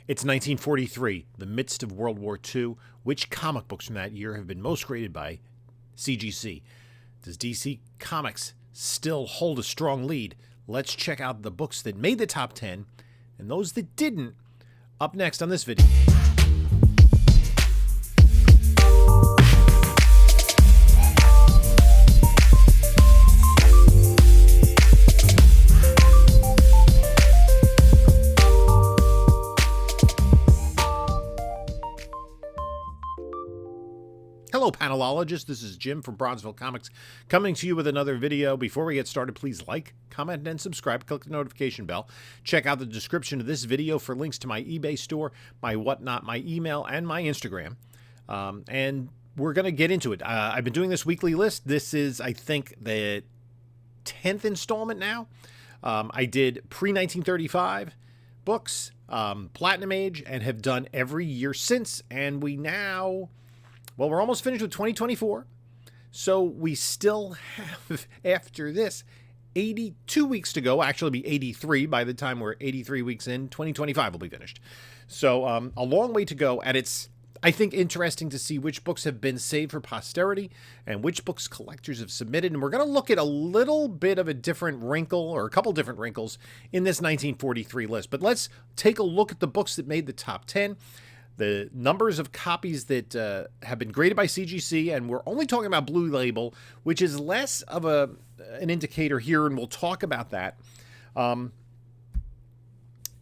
It's 1943, the midst of World War II. Which comic books from that year have been most graded by CGC? Does DC Comics still hold a strong lead? Let's check out the books that made the top 10 and those that didn't up next on this video. Hello, panelologists. This is Jim from Bronzeville Comics coming to you with another video. Before we get started, please like, comment, and subscribe. Click the notification bell. Check out the description of this video for links to my eBay store, my whatnot, my email, and my Instagram. And we're going to get into it. I've been doing this weekly list. This is, I think, the 10th installment now. I did pre-1935 books, Platinum Age, and have done every year since. And we now... well, we're almost finished with 2024, so we still have, after this, 82 weeks to go. Actually, it'll be 83 by the time we're 83 weeks in. 2025 will be finished. So a long way to go, and it's, I think, interesting to see which books have been saved for posterity and which books collectors have submitted. And we're going to look at a little bit of a different wrinkle, or a couple different wrinkles, in this 1943 list. But let's take a look at the books that made the top 10. The numbers of copies that have been graded by CGC, and we're only talking about Blue Label, which is less of an indicator here, and we'll talk about that. And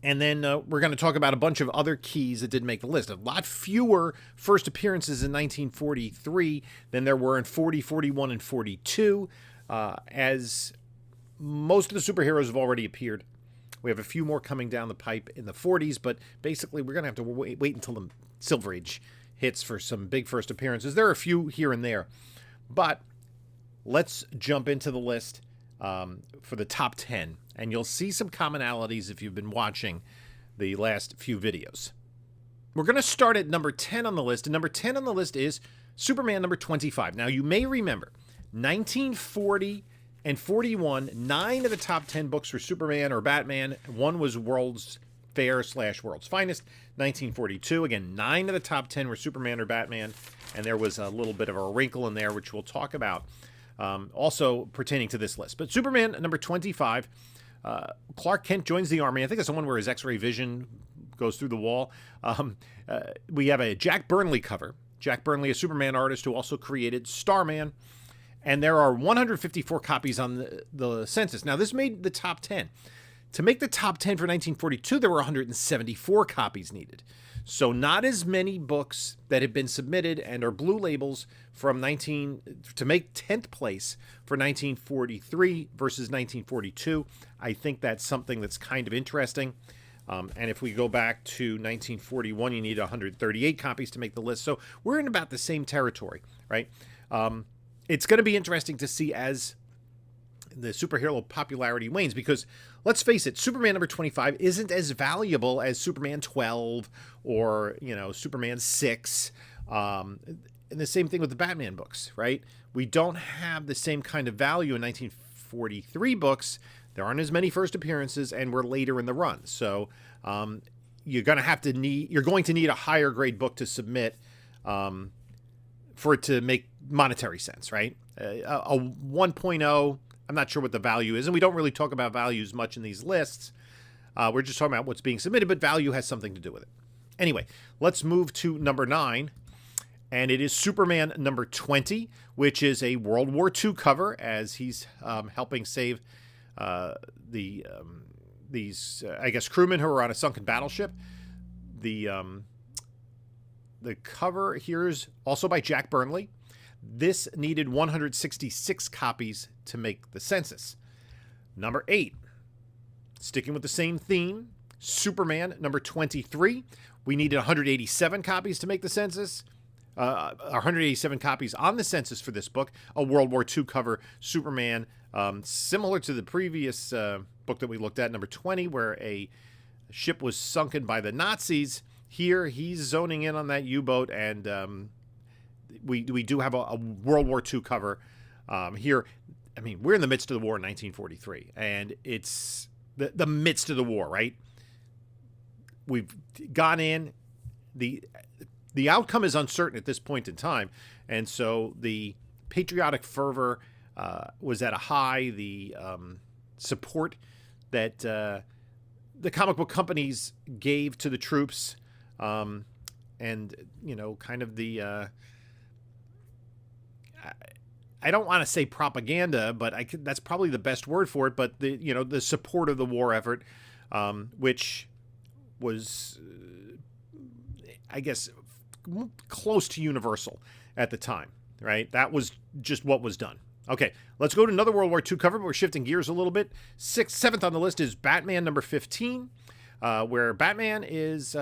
then we're going to talk about a bunch of other keys that didn't make the list. A lot fewer first appearances in 1943 than there were in 40, 41, and 42, as most of the superheroes have already appeared. We have a few more coming down the pipe in the 40s, but basically we're going to have to wait until the Silver Age hits for some big first appearances. There are a few here and there, but let's jump into the list for the top 10, and you'll see some commonalities if you've been watching the last few videos. We're going to start at number 10 on the list, and number 10 on the list is Superman number 25. Now, you may remember, 1940 and 41, 9 of the top 10 books were Superman or Batman. One was World's Fair / World's Finest. 1942, again, 9 of the top 10 were Superman or Batman, and there was a little bit of a wrinkle in there, which we'll talk about, also pertaining to this list. But Superman number 25, Clark Kent joins the Army. I think it's the one where his X-ray vision goes through the wall. We have a Jack Burnley cover. Jack Burnley, a Superman artist who also created Starman. And there are 154 copies on the census. Now, this made the top 10. To make the top 10 for 1942, there were 174 copies needed. So not as many books that have been submitted and are blue labels from to make 10th place for 1943 versus 1942. I think that's something that's kind of interesting. And if we go back to 1941, you need 138 copies to make the list. So we're in about the same territory, right? It's going to be interesting to see as the superhero popularity wanes, because let's face it, Superman number 25 isn't as valuable as Superman 12 or, Superman 6. And the same thing with the Batman books, right? We don't have the same kind of value in 1943 books. There aren't as many first appearances, and we're later in the run. So you're going to need a higher grade book to submit for it to make monetary sense, right? A 1.0, I'm not sure what the value is, and we don't really talk about values much in these lists. We're just talking about what's being submitted, but value has something to do with it. Anyway, let's move to number 9, and it is Superman number 20, which is a World War II cover, as he's helping save these crewmen who are on a sunken battleship. The cover here is also by Jack Burnley. This needed 166 copies to make the census. Number 8, sticking with the same theme, Superman number 23. We needed 187 copies to make the census. 187 copies on the census for this book, a World War II cover Superman, similar to the previous book that we looked at, number 20, where a ship was sunken by the Nazis. Here, he's zoning in on that U-boat, and we do have a World War II cover here. I mean, we're in the midst of the war in 1943, and it's the midst of the war, right? we've gone in. The outcome is uncertain at this point in time, and so the patriotic fervor was at a high. The support that the comic book companies gave to the troops, and kind of the I don't want to say propaganda, but that's probably the best word for it. But the support of the war effort, which was, I guess, close to universal at the time, right? That was just what was done. Okay, let's go to another World War II cover, but we're shifting gears a little bit. Seventh on the list is Batman number 15, where Batman is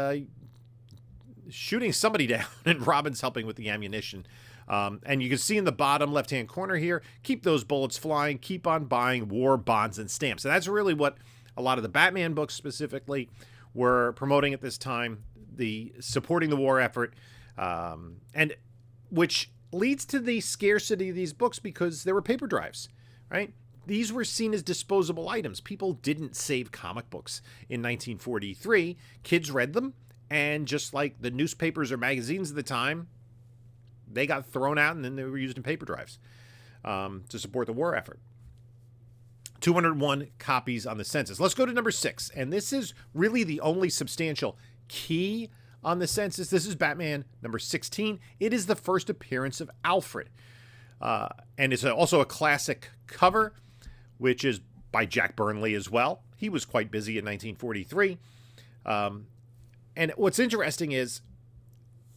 shooting somebody down and Robin's helping with the ammunition. And you can see in the bottom left-hand corner here, keep those bullets flying, keep on buying war bonds and stamps. And that's really what a lot of the Batman books specifically were promoting at this time, the supporting the war effort, and which leads to the scarcity of these books because there were paper drives, right? These were seen as disposable items. People didn't save comic books in 1943. Kids read them, and just like the newspapers or magazines at the time, they got thrown out and then they were used in paper drives to support the war effort. 201 copies on the census. Let's go to number 6, and this is really the only substantial key on the census. This is Batman number 16. It is the first appearance of Alfred. And it's also a classic cover, which is by Jack Burnley as well. He was quite busy in 1943. And what's interesting is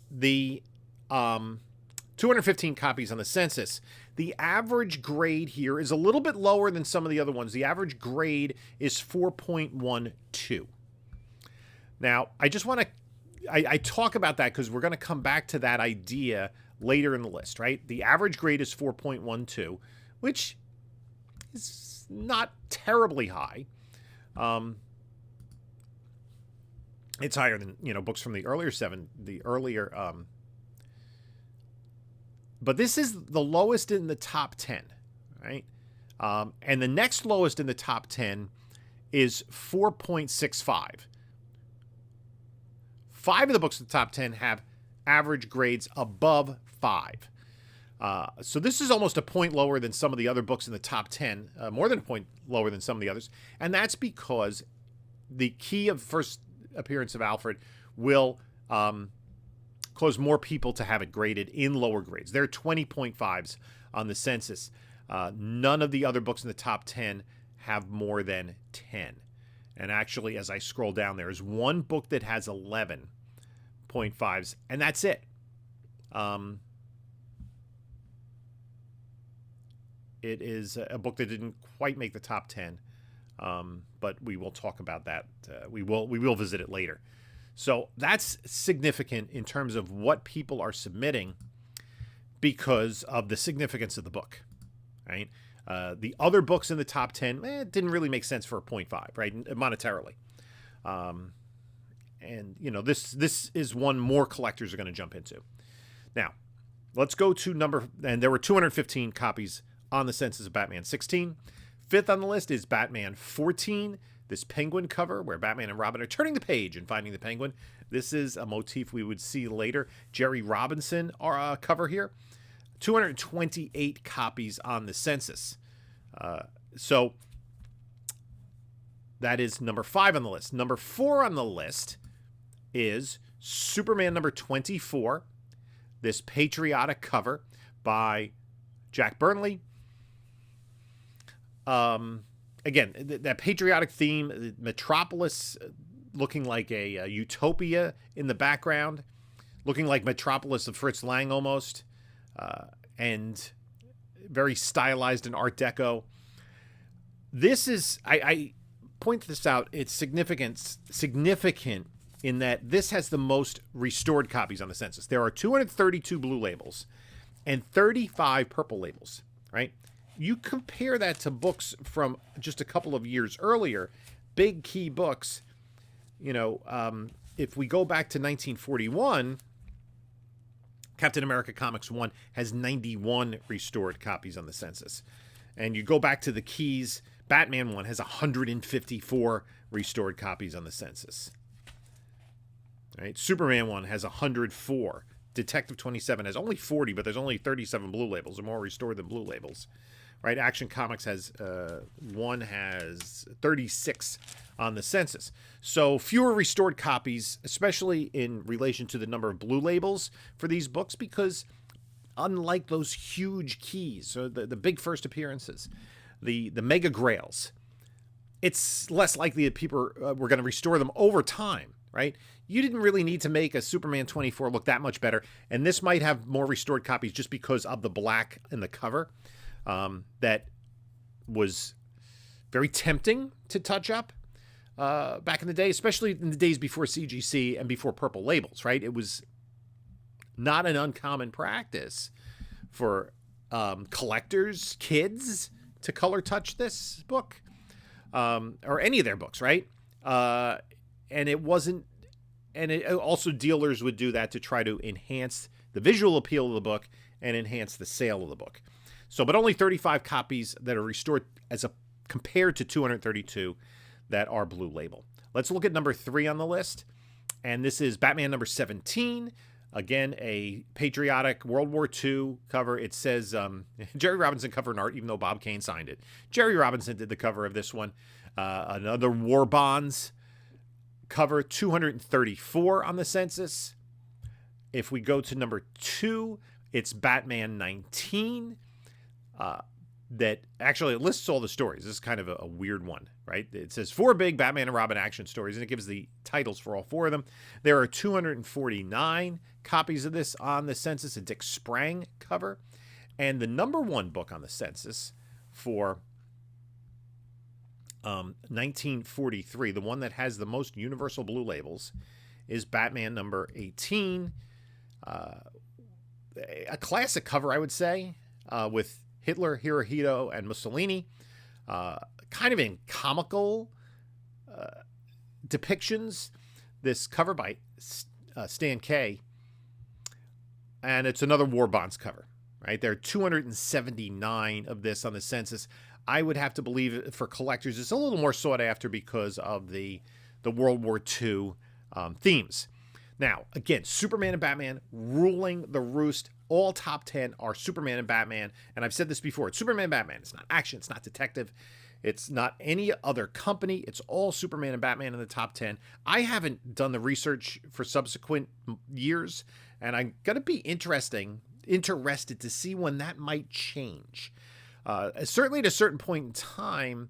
the 215 copies on the census. The average grade here is a little bit lower than some of the other ones. The average grade is 4.12. Now, I just want to I talk about that because we're going to come back to that idea later in the list, right? The average grade is 4.12, which is not terribly high. It's higher than, books from the earlier but this is the lowest in the top 10, right? And the next lowest in the top 10 is 4.65. 5 of the books in the top 10 have average grades above 5. So this is almost a point lower than some of the other books in the top 10, more than a point lower than some of the others. And that's because the key of first appearance of Alfred will cause more people to have it graded in lower grades. There are 20.5s on the census. None of the other books in the top 10 have more than 10. And actually, as I scroll down, there is one book that has 11.5s, and that's it. It is a book that didn't quite make the top 10, but we will talk about that. We will visit it later. So that's significant in terms of what people are submitting because of the significance of the book, right? The other books in the top 10, it didn't really make sense for a 0.5, right, monetarily. And, this is one more collectors are going to jump into. Now, let's go to and there were 215 copies on the census of Batman 16. 5th on the list is Batman 14, this penguin cover where Batman and Robin are turning the page and finding the penguin. This is a motif we would see later. Jerry Robinson cover here. 228 copies on the census. So that is number 5 on the list. Number 4 on the list is Superman number 24, this patriotic cover by Jack Burnley. Again, that patriotic theme, Metropolis looking like a utopia in the background, looking like Metropolis of Fritz Lang almost, and very stylized in Art Deco. This is, I point this out, it's significant in that this has the most restored copies on the census. There are 232 blue labels and 35 purple labels, right? You compare that to books from just a couple of years earlier, big key books, if we go back to 1941, Captain America Comics 1 has 91 restored copies on the census. And you go back to the keys, Batman 1 has 154 restored copies on the census. Right? Superman 1 has 104. Detective 27 has only 40, but there's only 37 blue labels, or more restored than blue labels. Right? Action Comics has one has 36 on the census. So fewer restored copies, especially in relation to the number of blue labels for these books, because unlike those huge keys, so the big first appearances, the mega grails, it's less likely that people were going to restore them over time, right? You didn't really need to make a Superman 24 look that much better, and this might have more restored copies just because of the black in the cover. That was very tempting to touch up back in the day, especially in the days before CGC and before purple labels, right? It was not an uncommon practice for collectors, kids, to color touch this book, or any of their books, right? And it wasn't, and it also dealers would do that to try to enhance the visual appeal of the book and enhance the sale of the book. So, but only 35 copies that are restored compared to 232 that are blue label. Let's look at number 3 on the list. And this is Batman number 17. Again, a patriotic World War II cover. It says Jerry Robinson cover and art, even though Bob Kane signed it. Jerry Robinson did the cover of this one. Another War Bonds cover, 234 on the census. If we go to number 2, it's Batman 19. That actually it lists all the stories. This is kind of a weird one, right? It says 4 big Batman and Robin action stories, and it gives the titles for all 4 of them. There are 249 copies of this on the census, a Dick Sprang cover. And the number 1 book on the census for 1943, the one that has the most universal blue labels, is Batman number 18. A classic cover, I would say, with Hitler, Hirohito, and Mussolini, kind of in comical depictions. This cover by Stan Kay, and it's another War Bonds cover, right? There are 279 of this on the census. I would have to believe for collectors it's a little more sought after because of the World War II themes. Now, again, Superman and Batman ruling the roost. All top 10 are Superman and Batman. And I've said this before. It's Superman and Batman. It's not action. It's not detective. It's not any other company. It's all Superman and Batman in the top 10. I haven't done the research for subsequent years. And I'm going to be interested to see when that might change. Certainly at a certain point in time,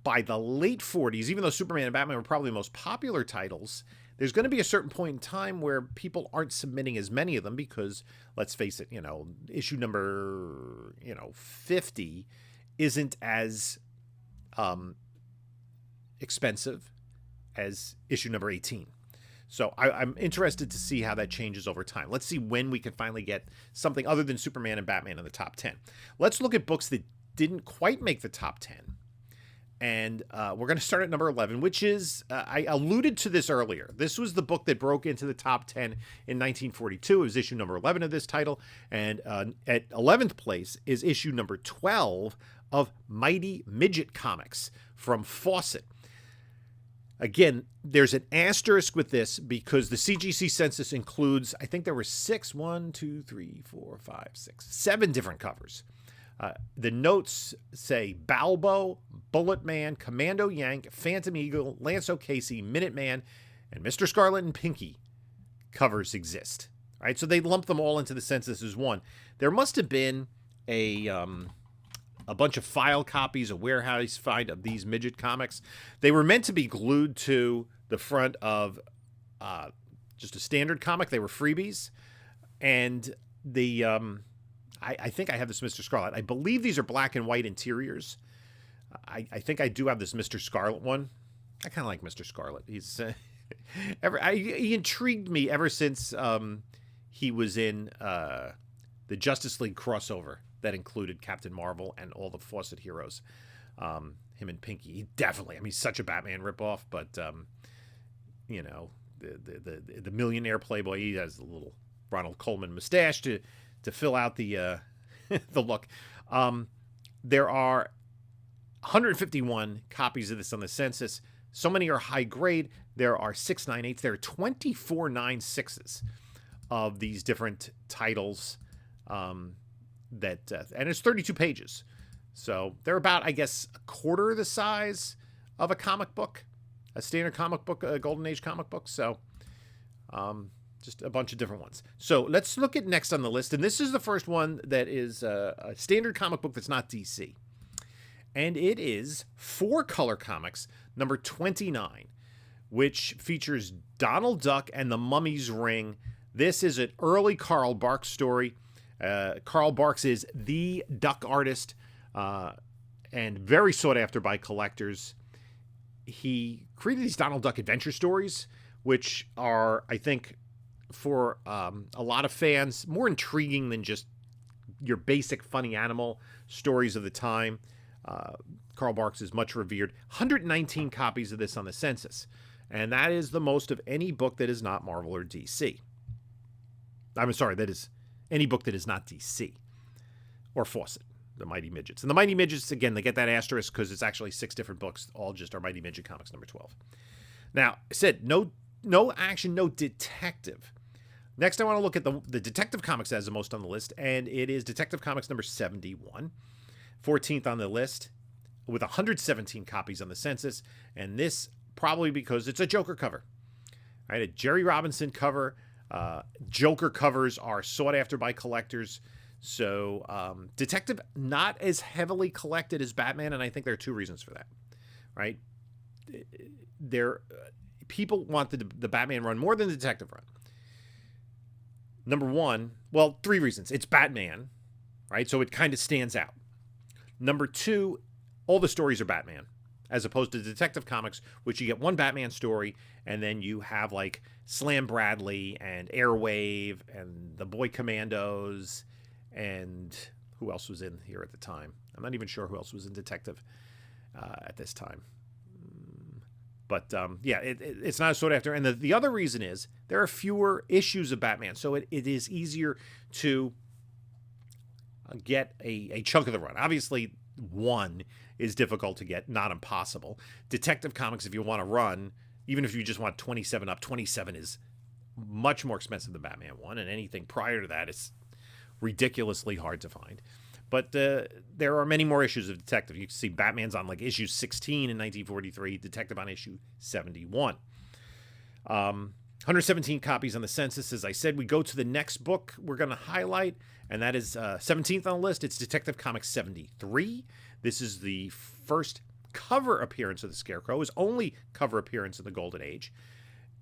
by the late 40s, even though Superman and Batman were probably the most popular titles, there's going to be a certain point in time where people aren't submitting as many of them because, let's face it, issue number, 50 isn't as expensive as issue number 18. So I'm interested to see how that changes over time. Let's see when we can finally get something other than Superman and Batman in the top 10. Let's look at books that didn't quite make the top 10. And we're going to start at number 11, which is, I alluded to this earlier. This was the book that broke into the top 10 in 1942. It was issue number 11 of this title. And at 11th place is issue number 12 of Mighty Midget Comics from Fawcett. Again, there's an asterisk with this because the CGC census includes, I think there were 7 different covers. The notes say Balbo, Bullet Man, Commando Yank, Phantom Eagle, Lance O'Casey, Minuteman, and Mr. Scarlet and Pinky covers exist. Right, so they lump them all into the census as one. There must have been a bunch of file copies, a warehouse find of these midget comics. They were meant to be glued to the front of just a standard comic. They were freebies, and the I think I have this Mr. Scarlet. I believe these are black and white interiors. I think I do have this Mr. Scarlet one. I kind of like Mr. Scarlet. He's he intrigued me ever since he was in the Justice League crossover that included Captain Marvel and all the Fawcett heroes. Him and Pinky. He definitely. He's such a Batman ripoff, but the millionaire playboy. He has a little Ronald Coleman mustache to fill out the the look. There are 151 copies of this on the census. So many are high grade. There are 698s. There are 24 9.6s of these different titles. And it's 32 pages. So they're about, I guess, a quarter the size of a comic book, a standard comic book, a Golden Age comic book. So just a bunch of different ones. So let's look at next on the list. And this is the first one that is a standard comic book that's not DC. And it is 4-color comics, number 29, which features Donald Duck and the Mummy's Ring. This is an early Carl Barks story. Carl Barks is the duck artist and very sought after by collectors. He created these Donald Duck adventure stories, which are, I think, for a lot of fans, more intriguing than just your basic funny animal stories of the time. Carl Barks is much revered. 119 copies of this on the Census, and that is the most of any book that is not Marvel or DC. I'm sorry, that is any book that is not DC or Fawcett, the Mighty Midgets. And the Mighty Midgets, again, they get that asterisk because it's actually 6 different books, all just our Mighty Midget Comics number 12. Now, I said no action, no detective. Next, I want to look at the Detective Comics as the most on the list, and it is Detective Comics number 71, 14th on the list, with 117 copies on the Census, and this probably because it's a Joker cover, right? A Jerry Robinson cover. Joker covers are sought after by collectors. So Detective not as heavily collected as Batman, and I think there are 2 reasons for that, right? People want the Batman run more than the Detective run. Number 1, well, 3 reasons. It's Batman, right? So it kind of stands out. Number 2, all the stories are Batman, as opposed to Detective Comics, which you get one Batman story, and then you have like Slam Bradley and Airwave and the Boy Commandos, and who else was in here at the time? I'm not even sure who else was in Detective at this time. But yeah, it's not a sought after. And the other reason is there are fewer issues of Batman, so it is easier to get a chunk of the run. Obviously, 1 is difficult to get, not impossible. Detective Comics, if you want to run, even if you just want 27 up, 27 is much more expensive than Batman 1, and anything prior to that is ridiculously hard to find. But there are many more issues of Detective. You can see Batman's on like issue 16 in 1943, Detective on issue 71. 117 copies on the Census. As I said, we go to the next book we're going to highlight, and that is 17th on the list. It's Detective Comics 73. This is the first cover appearance of the Scarecrow, his only cover appearance of the Golden Age.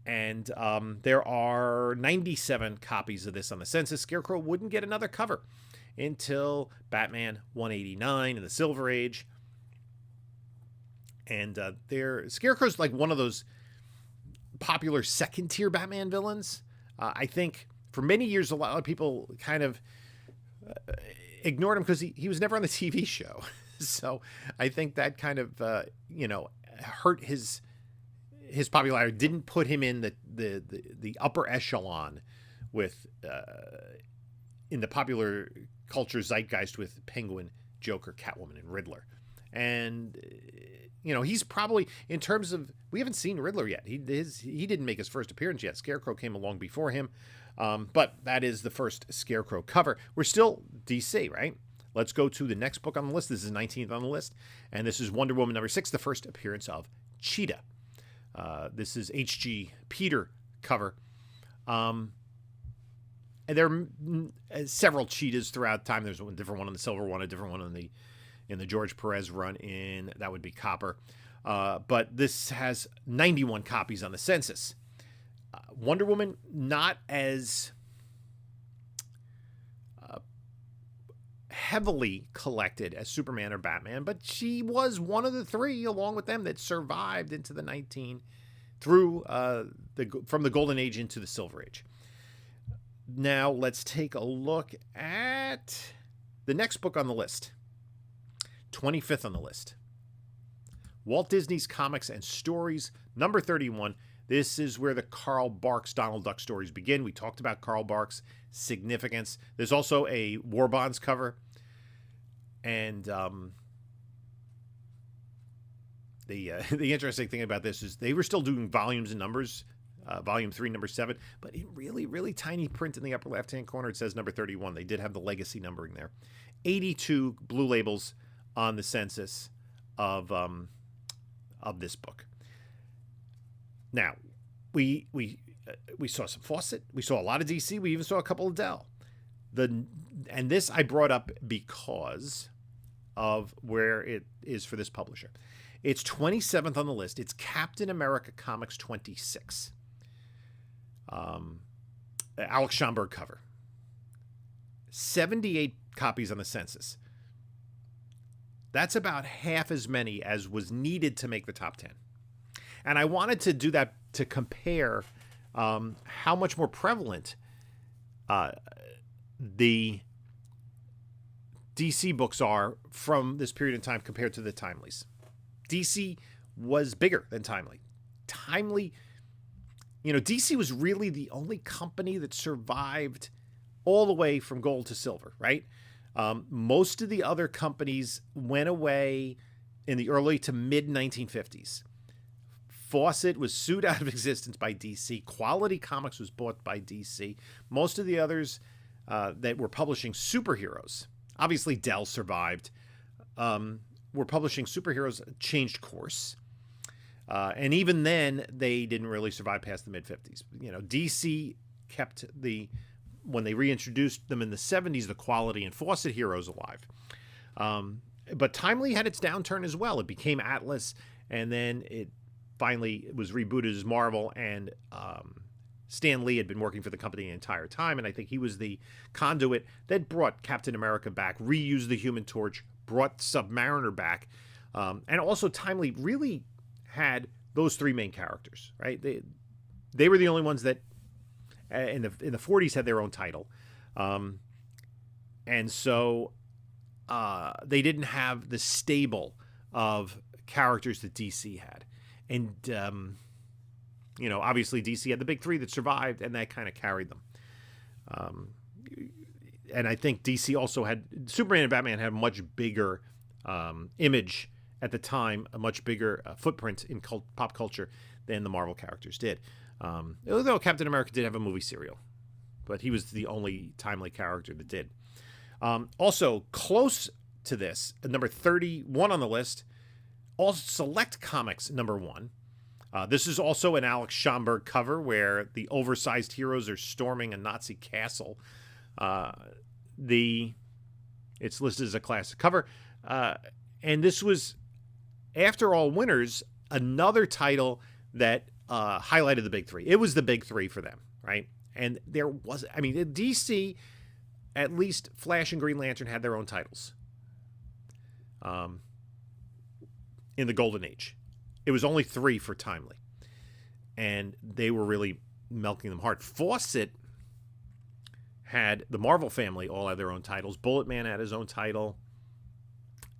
And there are 97 copies of this on the Census. Scarecrow wouldn't get another cover until Batman 189 in the Silver Age. And Scarecrow's like one of those popular second-tier Batman villains. I think for many years, a lot of people kind of ignored him because he was never on the TV show. So I think that kind of, hurt his popularity, didn't put him in the upper echelon with in the popular culture zeitgeist with Penguin, Joker, Catwoman, and Riddler. And he's probably, in terms of, we haven't seen Riddler yet. He didn't make his first appearance yet. Scarecrow came along before him, but that is the first Scarecrow cover. We're still DC, right? Let's go to the next book on the list. This is 19th on the list, and this is Wonder Woman number 6, the first appearance of Cheetah. This is H.G. Peter cover. And there are several cheetahs throughout time. There's a different one on the Silver one, a different one in the George Perez run that would be Copper. But this has 91 copies on the Census. Wonder Woman, not as heavily collected as Superman or Batman, but she was one of the 3 along with them that survived into the from the Golden Age into the Silver Age. Now let's take a look at the next book on the list. 25th on the list. Walt Disney's Comics and Stories, number 31. This is where the Carl Barks Donald Duck stories begin. We talked about Carl Barks' significance. There's also a War Bonds cover. And the interesting thing about this is they were still doing volumes and numbers, volume 3, number 7, but in really, really tiny print in the upper left-hand corner, it says number 31. They did have the legacy numbering there. 82 blue labels on the census of this book. Now, we saw some Fawcett. We saw a lot of DC. We even saw a couple of Dell. And this I brought up because of where it is for this publisher. It's 27th on the list. It's Captain America Comics 26. Alex Schomburg cover. 78 copies on the census. That's about half as many as was needed to make the top 10. And I wanted to do that to compare how much more prevalent the DC books are from this period in time compared to the Timely's. DC was bigger than Timely. Timely, DC was really the only company that survived all the way from gold to silver, right? Most of the other companies went away in the early to mid 1950s. Fawcett was sued out of existence by DC. Quality Comics was bought by DC. Most of the others that were publishing superheroes, obviously Dell survived, were publishing superheroes, changed course. And even then, they didn't really survive past the mid-50s. DC kept when they reintroduced them in the 70s, the Quality and Fawcett heroes alive. But Timely had its downturn as well. It became Atlas, and then it finally was rebooted as Marvel, and Stan Lee had been working for the company the entire time, and I think he was the conduit that brought Captain America back, reused the Human Torch, brought Submariner back, and also Timely really had those three main characters, right? They were the only ones that in the 40s had their own title, and so they didn't have the stable of characters that DC had, and obviously DC had the big three that survived, and that kind of carried them. And I think DC also had Superman and Batman had a much bigger image at the time, a much bigger footprint in pop culture than the Marvel characters did. Although Captain America did have a movie serial, but he was the only Timely character that did. Also, close to this, number 31 on the list, also Select Comics number 1. This is also an Alex Schomburg cover where the oversized heroes are storming a Nazi castle. It's listed as a classic cover. And this was, after all winners, another title that highlighted the big three. It was the big three for them, right? And there was, DC, at least Flash and Green Lantern had their own titles in the Golden Age. It was only 3 for Timely, and they were really milking them hard. Fawcett had the Marvel family all had their own titles. Bullet Man had his own title,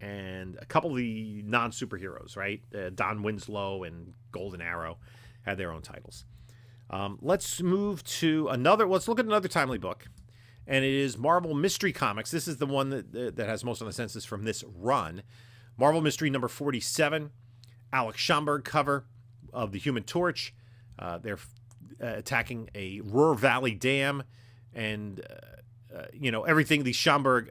and a couple of the non-superheroes, right? Don Winslow and Golden Arrow had their own titles. Let's move to let's look at another Timely book, and it is Marvel Mystery Comics. This is the one that has most on the census from this run. Marvel Mystery number 47. Alex Schomburg cover of the Human Torch. They're attacking a Ruhr Valley dam, and everything. These Schomburg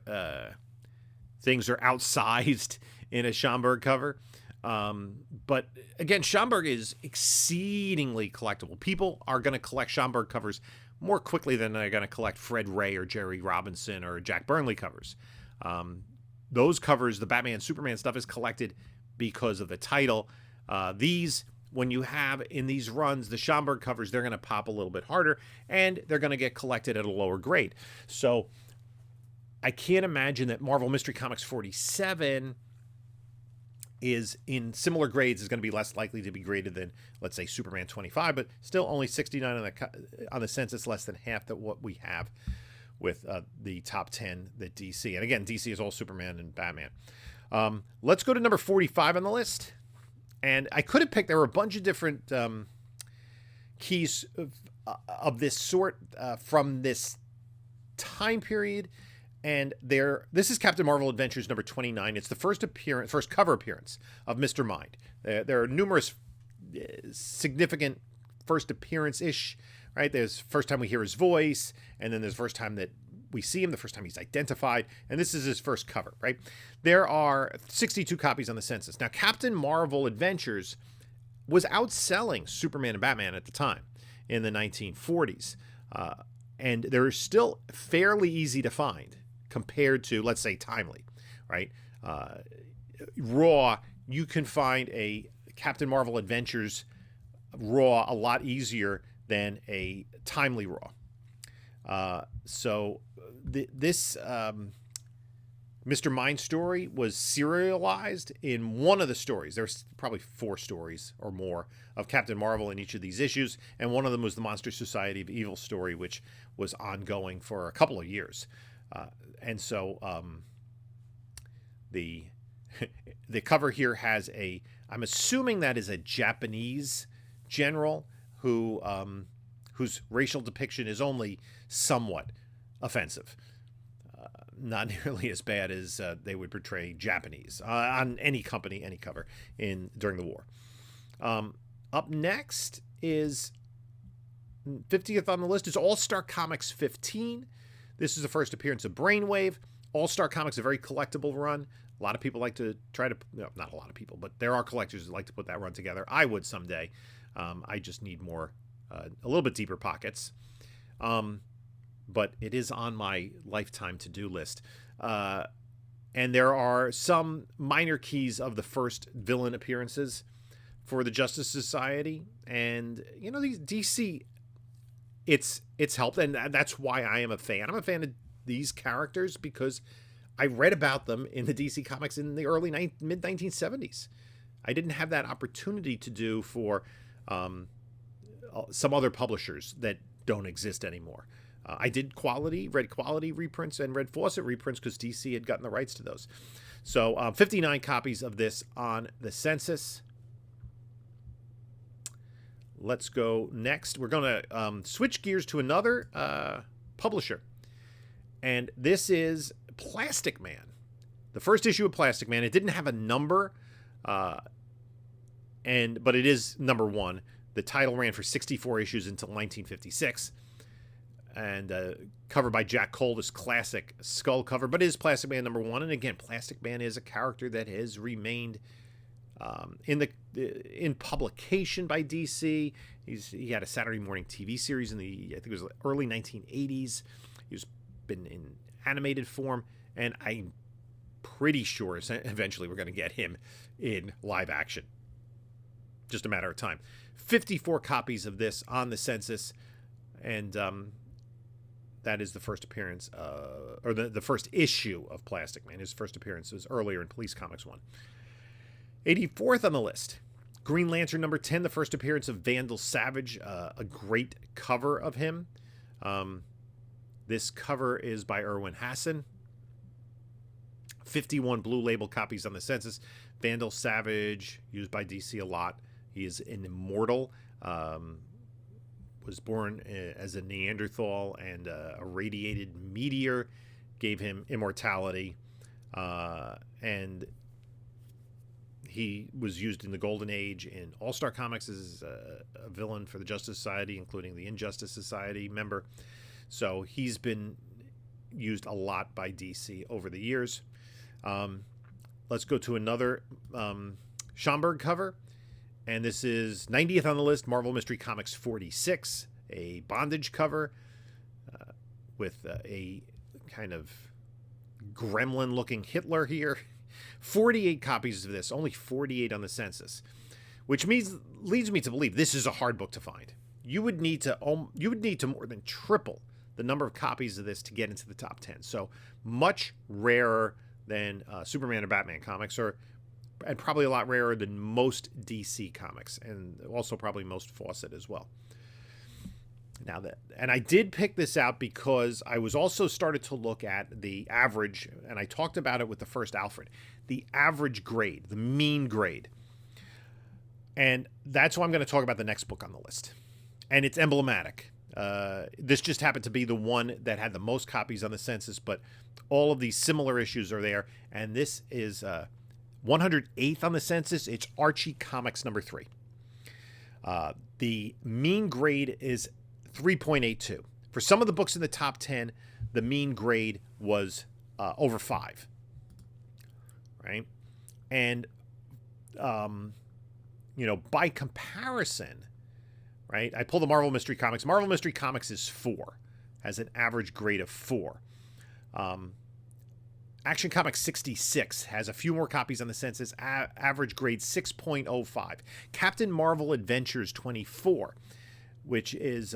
things are outsized in a Schomburg cover. But again, Schomburg is exceedingly collectible. People are going to collect Schomburg covers more quickly than they're going to collect Fred Ray or Jerry Robinson or Jack Burnley covers. Those covers, the Batman, Superman stuff, is collected because of the title. These, when you have in these runs, the Schomburg covers, they're going to pop a little bit harder, and they're going to get collected at a lower grade. So I can't imagine that Marvel Mystery Comics 47 is in similar grades is going to be less likely to be graded than, let's say, Superman 25, but still only 69 on the census, less than half that what we have with the top 10 that DC. And again, DC is all Superman and Batman. Let's go to number 45 on the list. And I could have picked, there were a bunch of different keys of this sort from this time period. And this is Captain Marvel Adventures number 29. It's the first cover appearance of Mr. Mind. There are numerous significant first appearance-ish, right? There's first time we hear his voice, and then there's first time that we see him, the first time he's identified, and this is his first cover, right? There are 62 copies on the Census. Now, Captain Marvel Adventures was outselling Superman and Batman at the time in the 1940s, and they're still fairly easy to find compared to, let's say, Timely, right? Raw, you can find a Captain Marvel Adventures Raw a lot easier than a Timely Raw. This Mr. Mind story was serialized in one of the stories. There's probably 4 stories or more of Captain Marvel in each of these issues, and one of them was the Monster Society of Evil story, which was ongoing for a couple of years. The cover here has I'm assuming that is a Japanese general whose racial depiction is only somewhat offensive. Not nearly as bad as they would portray Japanese on any company, any cover during the war. Up next is 50th on the list is All-Star Comics 15. This is the first appearance of Brainwave. All-Star Comics, a very collectible run. A lot of people like to try to, not a lot of people, but there are collectors that like to put that run together. I would someday. I just need more, a little bit deeper pockets. But it is on my lifetime to-do list. And there are some minor keys of the first villain appearances for the Justice Society. And, these DC, it's helped. And that's why I am a fan. I'm a fan of these characters because I read about them in the DC Comics in the early mid-1970s. I didn't have that opportunity to do for some other publishers that don't exist anymore. I did read quality reprints and read Fawcett reprints because DC had gotten the rights to those. So 59 copies of this on the Census. Let's go next. We're going to switch gears to another publisher. And this is Plastic Man. The first issue of Plastic Man. It didn't have a number, but it is number 1. The title ran for 64 issues until 1956. And covered by Jack Cole, this classic skull cover, but it is Plastic Man number 1. And again, Plastic Man is a character that has remained in publication by DC. He had a Saturday morning TV series in I think it was early 1980s. He's been in animated form, and I'm pretty sure eventually we're going to get him in live action. Just a matter of time. 54 copies of this on the Census, and that is the first appearance, or the first issue of Plastic Man. His first appearance was earlier in Police Comics 1. 84th on the list, Green Lantern number 10, the first appearance of Vandal Savage, a great cover of him. This cover is by Erwin Hassan. 51 Blue Label copies on the Census. Vandal Savage, used by DC a lot. He is an immortal. Was born as a Neanderthal, and a radiated meteor gave him immortality. And he was used in the Golden Age in All-Star Comics as a villain for the Justice Society, including the Injustice Society member. So he's been used a lot by DC over the years. Let's go to another Schomburg cover. And this is 90th on the list, Marvel Mystery Comics 46, a bondage cover with a kind of gremlin-looking Hitler here. 48 copies of this, only 48 on the Census, which leads me to believe this is a hard book to find. You would need to more than triple the number of copies of this to get into the top 10. So much rarer than Superman or Batman comics, and probably a lot rarer than most DC comics, and also probably most Fawcett as well. And I did pick this out because I was also started to look at the average, and I talked about it with the first Alfred, the average grade, the mean grade. And that's why I'm going to talk about the next book on the list. And it's emblematic. This just happened to be the one that had the most copies on the census, but all of these similar issues are there. And this is 108th on the census. It's Archie Comics number 3. The mean grade is 3.82. For some of the books in the top 10, the mean grade was over 5. Right? And, by comparison, right, I pull the Marvel Mystery Comics. Marvel Mystery Comics is 4, has an average grade of 4. Action Comics 66 has a few more copies on the census, average grade 6.05. Captain Marvel Adventures 24, which is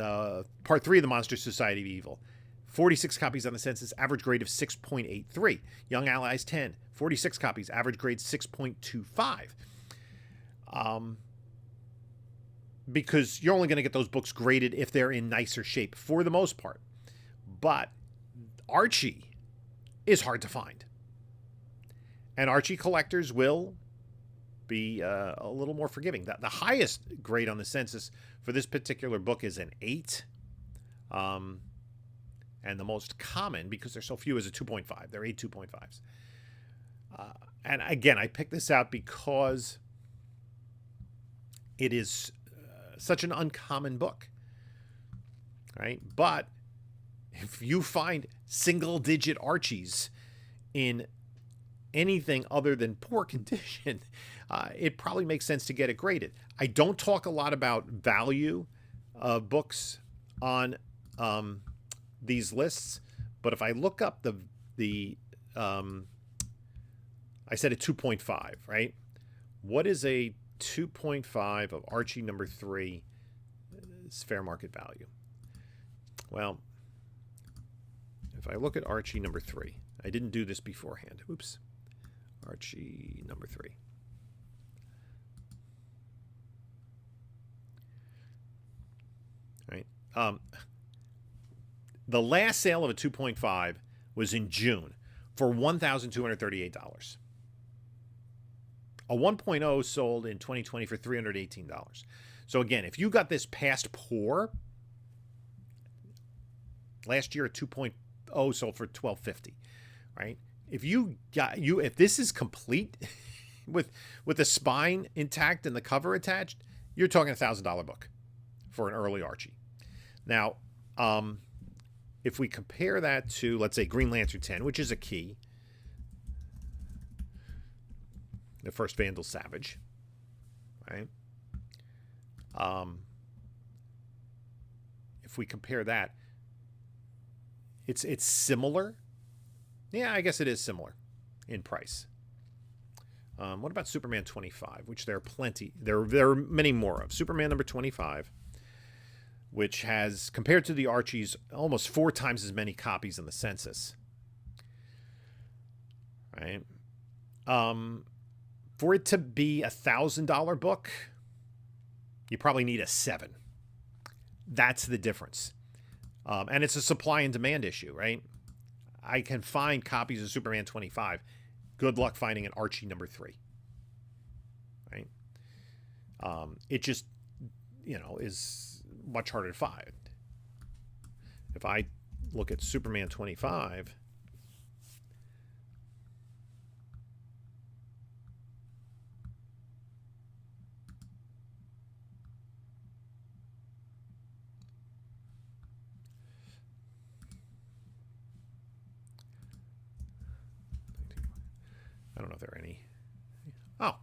part 3 of the Monster Society of Evil, 46 copies on the census, average grade of 6.83. Young Allies 10, 46 copies, average grade 6.25. Because you're only going to get those books graded if they're in nicer shape for the most part. But Archie is hard to find. And Archie collectors will be a little more forgiving. The highest grade on the census for this particular book is an 8. And the most common, because there's so few, is a 2.5. They're 8 2.5s. And again, I picked this out because it is such an uncommon book. Right? But if you find single-digit Archies in anything other than poor condition, it probably makes sense to get it graded. I don't talk a lot about value of books on these lists, but if I look up the I said a 2.5, right? What is a 2.5 of Archie number 3? It's fair market value. Well, if I look at Archie number 3, I didn't do this beforehand. Oops. Archie number 3. All right. The last sale of a 2.5 was in June for $1,238. A 1.0 sold in 2020 for $318. So again, if you got this past poor, last year a 2.0 sold for $1,250, right? If this is complete with the spine intact and the cover attached, you're talking $1,000 book for an early Archie. Now, if we compare that to, let's say, Green Lantern 10, which is a key, the first Vandal Savage, right? If we compare that, it's similar. Yeah, I guess it is similar in price. What about Superman 25, which there are plenty. There are many more of. Superman number 25, which has, compared to the Archies, almost 4 times as many copies in the census. Right? For it to be $1,000 book, you probably need a 7. That's the difference. And it's a supply and demand issue, right? I can find copies of Superman 25. Good luck finding an Archie number 3. Right? It just, is much harder to find. If I look at Superman 25, I don't know if there are any. Oh,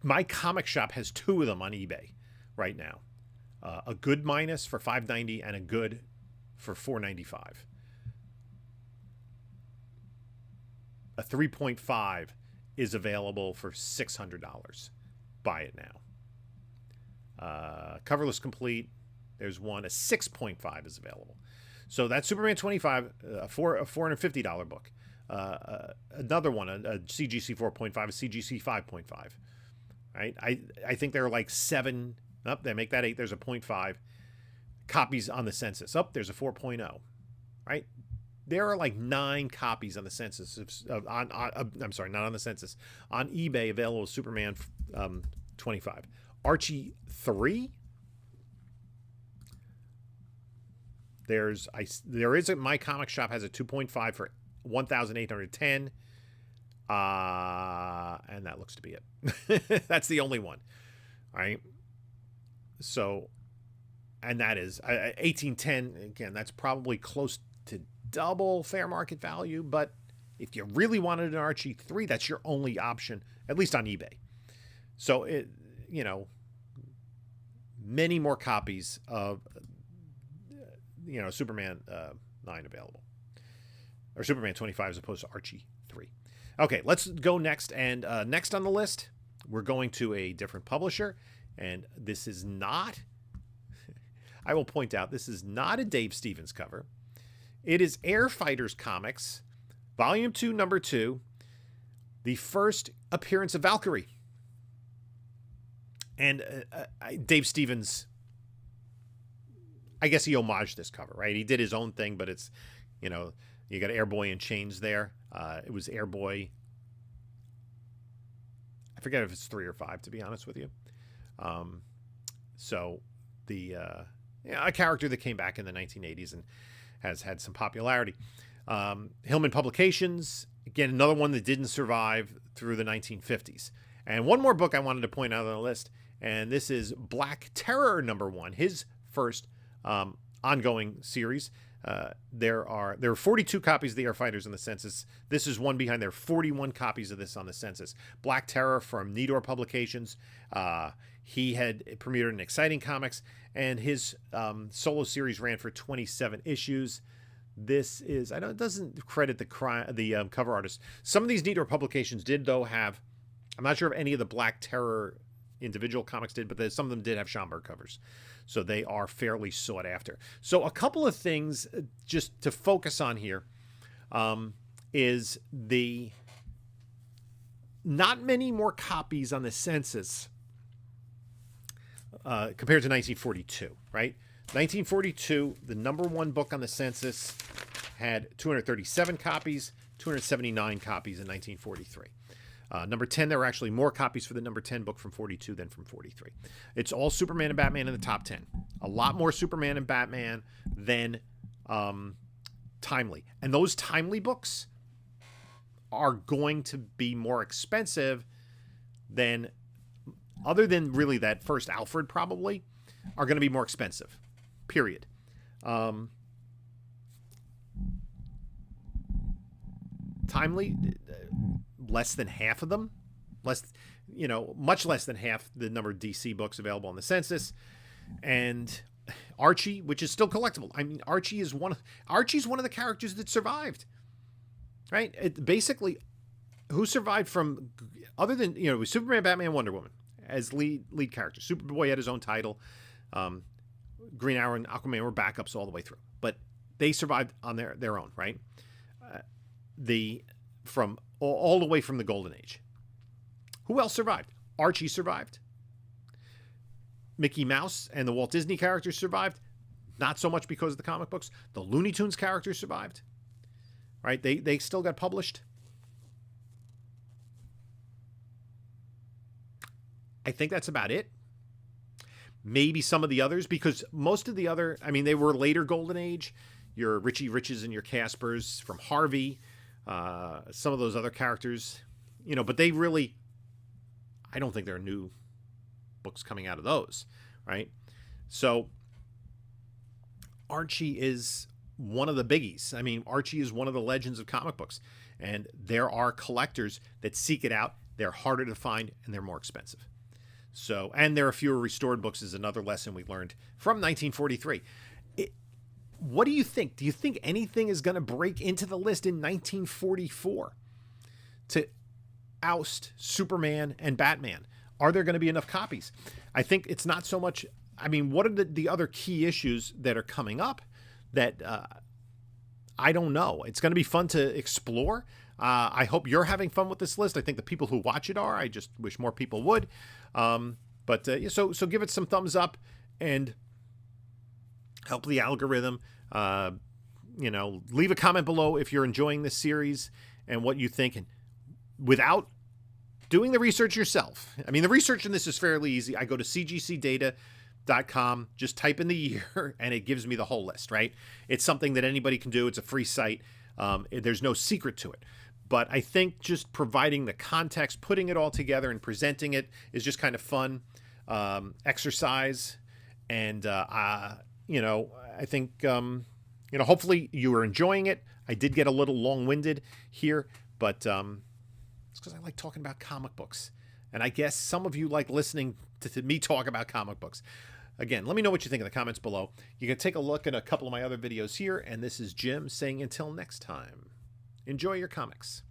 my comic shop has 2 of them on eBay right now. A good minus for $5.90 and a good for $4.95. A 3.5 is available for $600. Buy it now. Coverless complete. There's one. A 6.5 is available. So that's Superman 25, a $450 book. Another one, a CGC 4.5, a CGC 5.5. Right? I think there are like 7. They make that 8. There's a 0.5 copies on the census. There's a 4.0. Right? There are like 9 copies on the census. I'm sorry, not on the census. On eBay available with Superman 25. Archie 3. there is my comic shop has a 2.5 for 1,810. And that looks to be it. That's the only one. All right. So, and that is 1810. Again, that's probably close to double fair market value. But if you really wanted an Archie 3, that's your only option, at least on eBay. So, many more copies of, Superman 9 available. Or Superman 25 as opposed to Archie 3. Okay, let's go next. And next on the list, we're going to a different publisher. And this is not, I will point out, this is not a Dave Stevens cover. It is Air Fighters Comics, Volume 2, Number 2, the first appearance of Valkyrie. And Dave Stevens, I guess he homaged this cover, right? He did his own thing, but it's, you got Airboy in chains there. It was Airboy. I forget if it's 3 or 5, to be honest with you. So a character that came back in the 1980s and has had some popularity. Hillman Publications, again, another one that didn't survive through the 1950s. And one more book I wanted to point out on the list, and this is Black Terror #1, his first ongoing series. There are 42 copies of the Air Fighters in the Census. This is one behind. There are 41 copies of this on the Census. Black Terror from Nidor Publications. He had premiered in Exciting Comics, and his solo series ran for 27 issues. This is, it doesn't credit the cover artist. Some of these Nidor Publications did, though, have, I'm not sure if any of the Black Terror individual comics did, but some of them did have Schomburg covers. So they are fairly sought after. So a couple of things just to focus on here is the not many more copies on the Census compared to 1942, right? 1942, the #1 book on the Census had 237 copies, 279 copies in 1943. Number 10, there were actually more copies for the number 10 book from 42 than from 43. It's all Superman and Batman in the top 10. A lot more Superman and Batman than Timely. And those Timely books are going to be more expensive than, other than really that first Alfred probably, are going to be more expensive. Period. Timely, less than half of them, much less than half the number of DC books available on the Census. And Archie, which is still collectible. I mean, Archie's one of the characters that survived, right? Basically, who survived from, other than, it was Superman, Batman, Wonder Woman as lead characters. Superboy had his own title. Green Arrow and Aquaman were backups all the way through, but they survived on their own, right? From all the way from the Golden Age. Who else survived? Archie survived. Mickey Mouse and the Walt Disney characters survived. Not so much because of the comic books. The Looney Tunes characters survived. Right? They still got published. I think that's about it. Maybe some of the others, because most of the other, they were later Golden Age. Your Richie Riches and your Caspers from Harvey. Some of those other characters, but they really, I don't think there are new books coming out of those, right? So Archie is one of the biggies. Archie is one of the legends of comic books, and there are collectors that seek it out. They're harder to find, and they're more expensive. So, and there are fewer restored books is another lesson we learned from 1943. What do you think? Do you think anything is going to break into the list in 1944 to oust Superman and Batman? Are there going to be enough copies? I think it's not so much. What are the other key issues that are coming up that I don't know? It's going to be fun to explore. I hope you're having fun with this list. I think the people who watch it are. I just wish more people would. So give it some thumbs up and help the algorithm. Leave a comment below if you're enjoying this series and what you think, and without doing the research yourself. The research in this is fairly easy. I go to CGC data, com. Just type in the year and it gives me the whole list, right? It's something that anybody can do. It's a free site. There's no secret to it. But I think just providing the context, putting it all together and presenting it is just kind of fun exercise. And, you know, I think, you know, hopefully you are enjoying it. I did get a little long-winded here, but it's because I like talking about comic books. And I guess some of you like listening to me talk about comic books. Again, let me know what you think in the comments below. You can take a look at a couple of my other videos here. And this is Jim saying until next time, enjoy your comics.